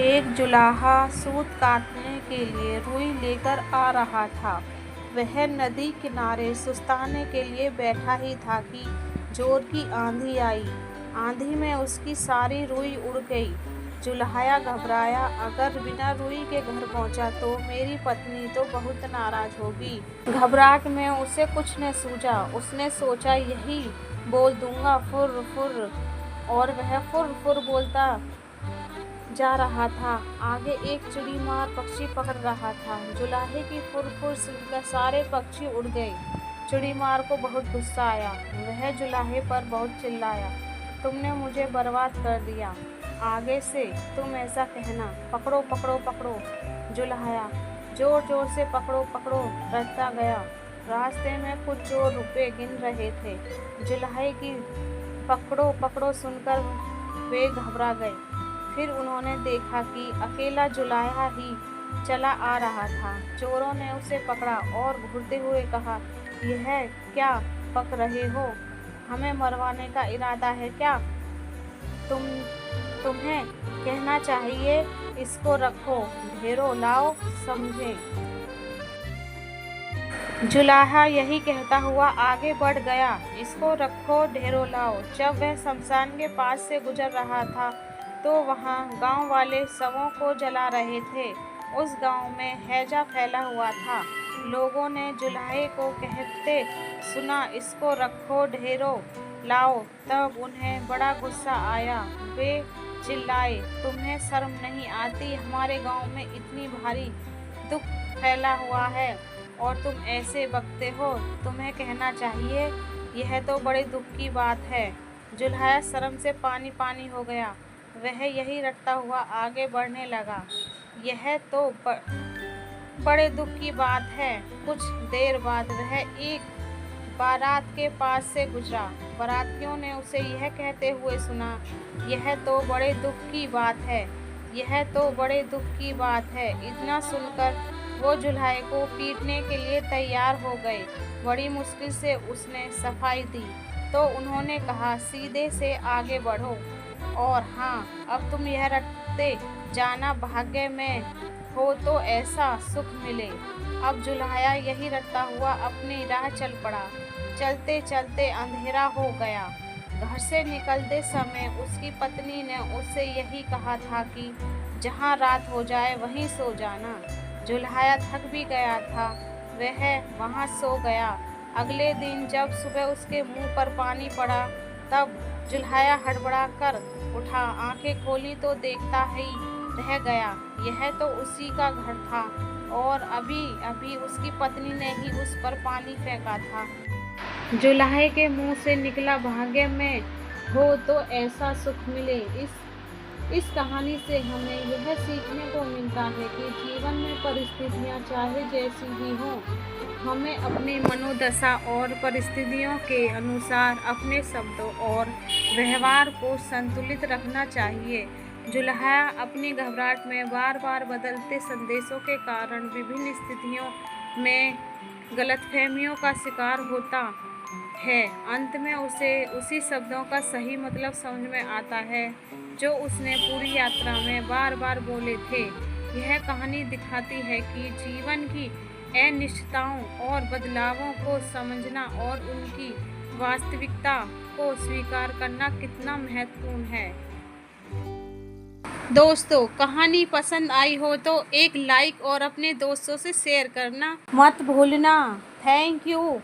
एक जुलाहा सूत काटने के लिए रुई लेकर आ रहा था। वह नदी किनारे सुस्ताने के लिए बैठा ही था कि जोर की आंधी आई। आंधी में उसकी सारी रुई उड़ गई। जुल्हाया घबराया, अगर बिना रुई के घर पहुंचा तो मेरी पत्नी तो बहुत नाराज होगी। घबराहट में उसे कुछ न सूझा। उसने सोचा, यही बोल दूंगा फुर फुर, और वह फुर फुर बोलता जा रहा था। आगे एक चिड़ीमार पक्षी पकड़ रहा था। जुलाहे की फुर-फुर सुनकर सारे पक्षी उड़ गए। चिड़ीमार को बहुत गुस्सा आया। वह जुलाहे पर बहुत चिल्लाया, तुमने मुझे बर्बाद कर दिया। आगे से तुम ऐसा कहना, पकड़ो पकड़ो पकड़ो। जुलाहा जोर जोर से पकड़ो पकड़ो रटता गया। रास्ते में कुछ चोर रुपए गिन रहे थे। जुलाहे की पकड़ो पकड़ो सुनकर वे घबरा गए। फिर उन्होंने देखा कि अकेला जुलाहा ही चला आ रहा था। चोरों ने उसे पकड़ा और घूरते हुए कहा, यह क्या पक रहे हो? हमें मरवाने का इरादा है क्या? तुम्हें कहना चाहिए, इसको रखो, ढेरों लाओ, समझे। जुलाहा यही कहता हुआ आगे बढ़ गया, इसको रखो, ढेरों लाओ। जब वह शमशान के पास से गुजर रहा था तो वहाँ गांव वाले शवों को जला रहे थे। उस गांव में हैजा फैला हुआ था। लोगों ने जुलाहे को कहते सुना, इसको रखो, ढेरों लाओ। तब उन्हें बड़ा गुस्सा आया। वे चिल्लाए, तुम्हें शर्म नहीं आती? हमारे गांव में इतनी भारी दुख फैला हुआ है और तुम ऐसे बकते हो। तुम्हें कहना चाहिए, यह तो बड़े दुख की बात है। जुलाहा शर्म से पानी पानी हो गया। वह यही रटता हुआ आगे बढ़ने लगा, यह तो बड़े दुख की बात है। कुछ देर बाद वह एक बारात के पास से गुजरा। बारातियों ने उसे यह कहते हुए सुना, यह तो बड़े दुख की बात है, यह तो बड़े दुख की बात है। इतना सुनकर वो जुल्हाए को पीटने के लिए तैयार हो गए। बड़ी मुश्किल से उसने सफाई दी तो उन्होंने कहा, सीधे से आगे बढ़ो, और हाँ, अब तुम यह रटते जाना, भाग्य में हो तो ऐसा सुख मिले। अब जुल्हाया यही रटता हुआ अपनी राह चल पड़ा। चलते चलते अंधेरा हो गया। घर से निकलते समय उसकी पत्नी ने उससे यही कहा था कि जहाँ रात हो जाए वहीं सो जाना। जुल्हाया थक भी गया था, वह वहाँ सो गया। अगले दिन जब सुबह उसके मुंह पर पानी पड़ा तब जुल्हाया हड़बड़ा कर उठा। आंखें खोली तो देखता ही रह गया, यह तो उसी का घर था और अभी अभी उसकी पत्नी ने ही उस पर पानी फेंका था। जुल्हाए के मुंह से निकला, भाग्य में हो तो ऐसा सुख मिले। इस कहानी से हमें यह सीखने को मिलता है कि जीवन में परिस्थितियाँ चाहे जैसी भी हों, हमें अपनी मनोदशा और परिस्थितियों के अनुसार अपने शब्दों और व्यवहार को संतुलित रखना चाहिए। जुल्हाया अपनी घबराहट में बार बार बदलते संदेशों के कारण विभिन्न स्थितियों में गलतफहमियों का शिकार होता है। अंत में उसे उसी शब्दों का सही मतलब समझ में आता है जो उसने पूरी यात्रा में बार बार बोले थे। यह कहानी दिखाती है कि जीवन की अनिश्चितताओं और बदलावों को समझना और उनकी वास्तविकता को स्वीकार करना कितना महत्वपूर्ण है। दोस्तों, कहानी पसंद आई हो तो एक लाइक और अपने दोस्तों से शेयर करना मत भूलना। Thank you.